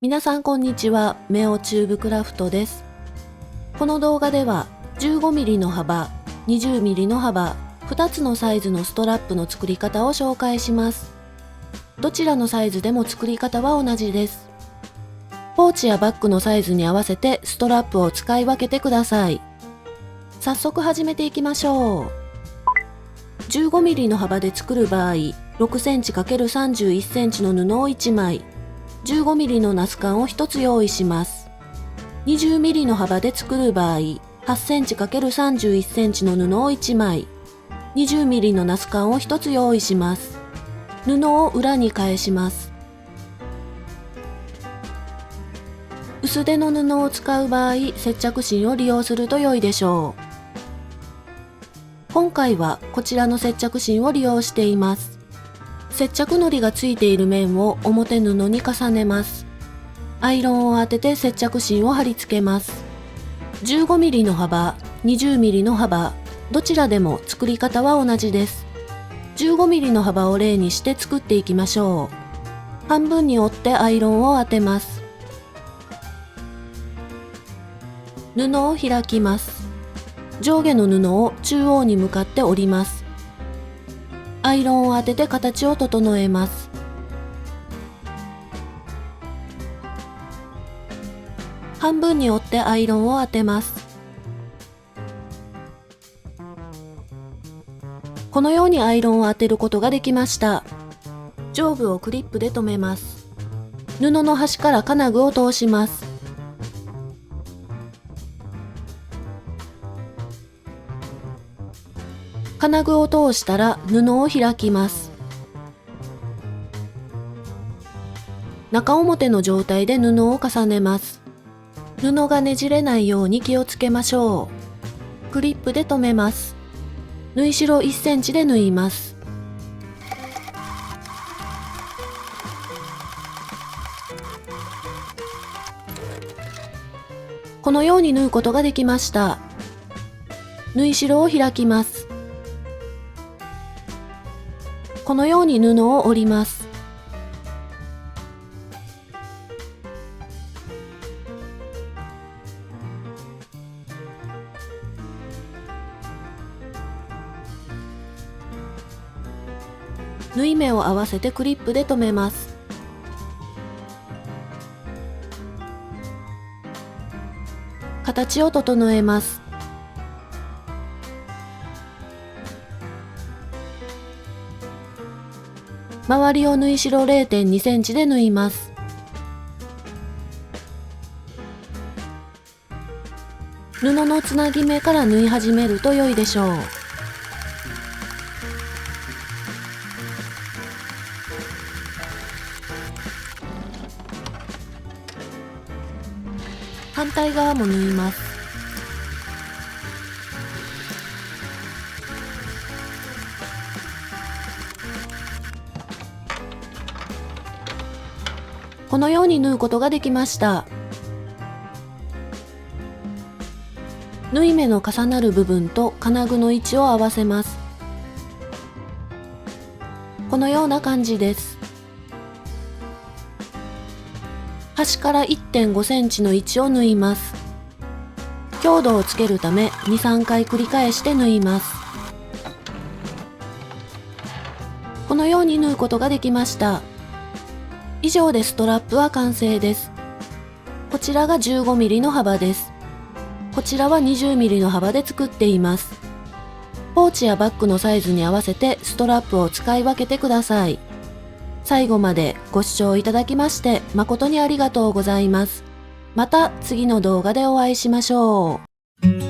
皆さんこんにちは、メオチューブクラフトです。この動画では 15mm の幅、20mm の幅、2つのサイズのストラップの作り方を紹介します。どちらのサイズでも作り方は同じです。ポーチやバッグのサイズに合わせてストラップを使い分けてください。早速始めていきましょう。15mm の幅で作る場合、6cm×31cm の布を1枚、15mm のナスカンを1つ用意します。20mm の幅で作る場合、8cm×31cm の布を1枚、20mm のナスカンを1つ用意します。布を裏に返します。薄手の布を使う場合、接着芯を利用すると良いでしょう。今回はこちらの接着芯を利用しています。接着糊がついている面を表布に重ねます。アイロンを当てて接着芯を貼り付けます。15mm の幅、20mm の幅、どちらでも作り方は同じです。15mm の幅を例にして作っていきましょう。半分に折ってアイロンを当てます。布を開きます。上下の布を中央に向かって折ります。アイロンを当てて形を整えます。半分に折ってアイロンを当てます。このようにアイロンを当てることができました。上部をクリップで留めます。布の端から金具を通します。金具を通したら布を開きます。中表の状態で布を重ねます。布がねじれないように気をつけましょう。クリップで留めます。縫い代1センチで縫います。このように縫うことができました。縫い代を開きます。このように布を折ります。縫い目を合わせてクリップで留めます。形を整えます。周りを縫い代 0.2 センチで縫います。布のつなぎ目から縫い始めると良いでしょう。反対側も縫います。このように縫うことができました。縫い目の重なる部分と金具の位置を合わせます。このような感じです。端から 1.5 センチの位置を縫います。強度をつけるため2、3回繰り返して縫います。このように縫うことができました。以上でストラップは完成です。こちらが 15mm の幅です。こちらは 20mm の幅で作っています。ポーチやバッグのサイズに合わせてストラップを使い分けてください。最後までご視聴いただきまして誠にありがとうございます。また次の動画でお会いしましょう。